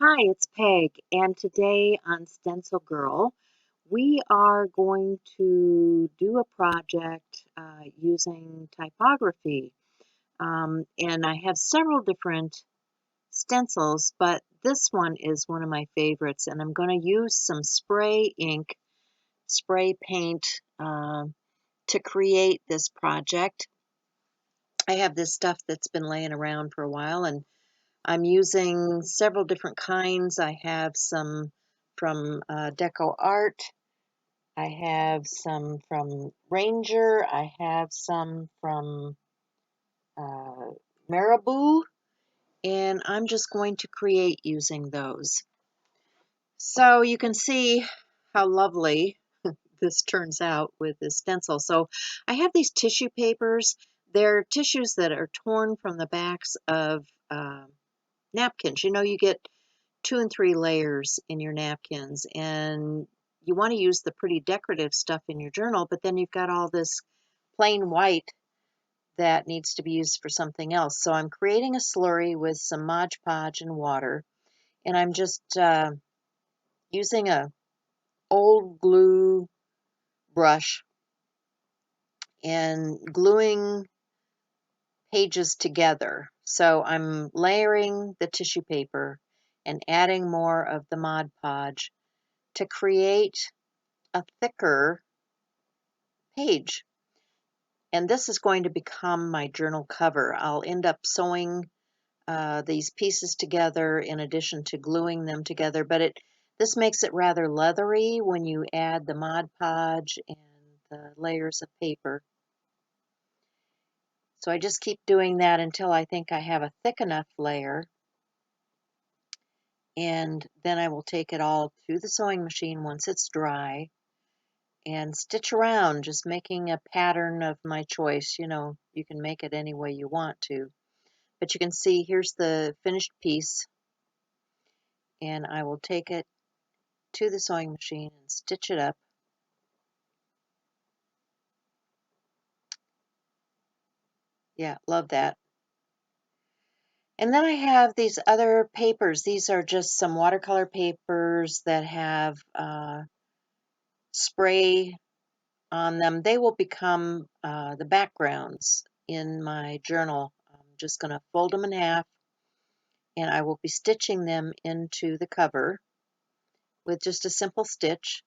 Hi, it's Peg, and today on Stencil Girl, we are going to do a project using typography. And I have several different stencils, but this one is one of my favorites, and I'm going to use some spray ink, spray paint to create this project. I have this stuff that's been laying around for a while, and I'm using several different kinds. I have some from Deco Art. I have some from Ranger. I have some from uh, Marabou. And I'm just going to create using those. So you can see how lovely this turns out with this stencil. So I have these tissue papers. They're tissues that are torn from the backs of napkins. You know, you get 2 and 3 layers in your napkins, and you want to use the pretty decorative stuff in your journal, but then you've got all this plain white that needs to be used for something else. So I'm creating a slurry with some Mod Podge and water, and I'm just using a old glue brush and gluing pages together. So I'm layering the tissue paper and adding more of the Mod Podge to create a thicker page. And this is going to become my journal cover. I'll end up sewing these pieces together in addition to gluing them together, but this makes it rather leathery when you add the Mod Podge and the layers of paper. So I just keep doing that until I think I have a thick enough layer, and then I will take it all to the sewing machine once it's dry and stitch around, just making a pattern of my choice. You know, you can make it any way you want to. But you can see here's the finished piece, and I will take it to the sewing machine and stitch it up. Yeah, love that. And then I have these other papers. These are just some watercolor papers that have spray on them. They will become the backgrounds in my journal. I'm just going to fold them in half, and I will be stitching them into the cover with just a simple stitch.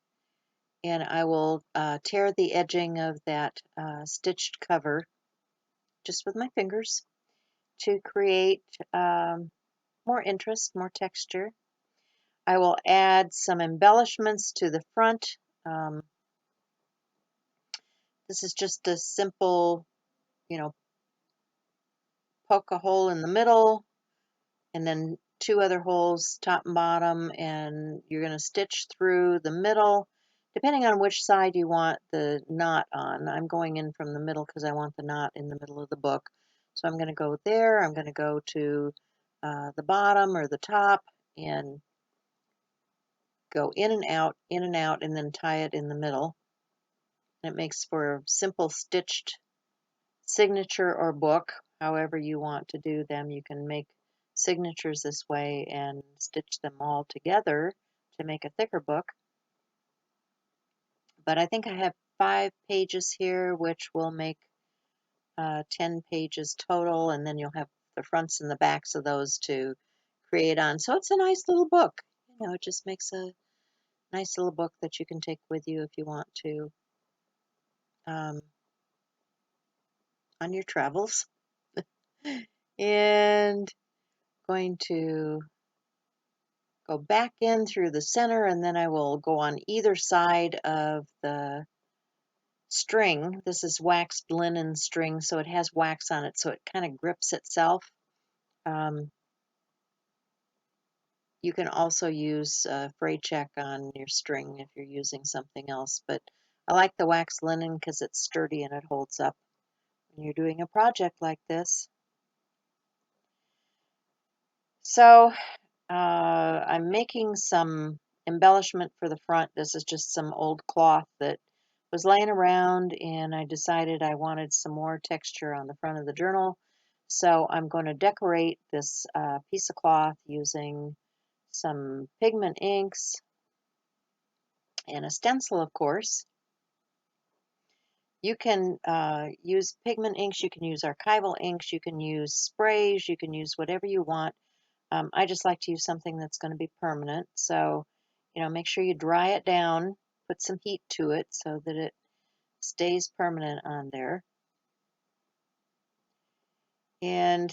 And I will tear the edging of that stitched cover just with my fingers to create more interest, more texture. I will add some embellishments to the front. Um, this is just a simple, poke a hole in the middle and then 2 other holes, top and bottom, and you're going to stitch through the middle, depending on which side you want the knot on. I'm going in from the middle because I want the knot in the middle of the book. So I'm going to go there, I'm going to go to the bottom or the top, and go in and out, and then tie it in the middle. And it makes for a simple stitched signature or book, however you want to do them. You can make signatures this way and stitch them all together to make a thicker book. But I think I have 5 pages here, which will make 10 pages total, and then you'll have the fronts and the backs of those to create on. So it's a nice little book. It just makes a nice little book that you can take with you if you want to on your travels. And going to go back in through the center, and then I will go on either side of the string. This is waxed linen string, so it has wax on it, so it kind of grips itself. You can also use fray check on your string if you're using something else, but I like the waxed linen because it's sturdy and it holds up when you're doing a project like this. So I'm making some embellishment for the front. This is just some old cloth that was laying around, and I decided I wanted some more texture on the front of the journal. So I'm going to decorate this piece of cloth using some pigment inks, and a stencil, of course. You can use pigment inks, you can use archival inks, you can use sprays, you can use whatever you want. I just like to use something that's going to be permanent. So, make sure you dry it down, put some heat to it so that it stays permanent on there. And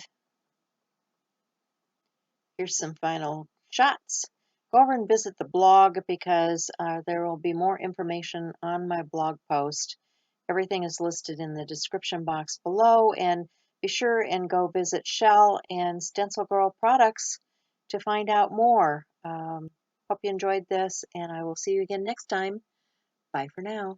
here's some final shots. Go over and visit the blog because there will be more information on my blog post. Everything is listed in the description box below, and be sure and go visit Shel and StencilGirl products to find out more. Hope you enjoyed this, and I will see you again next time. Bye for now.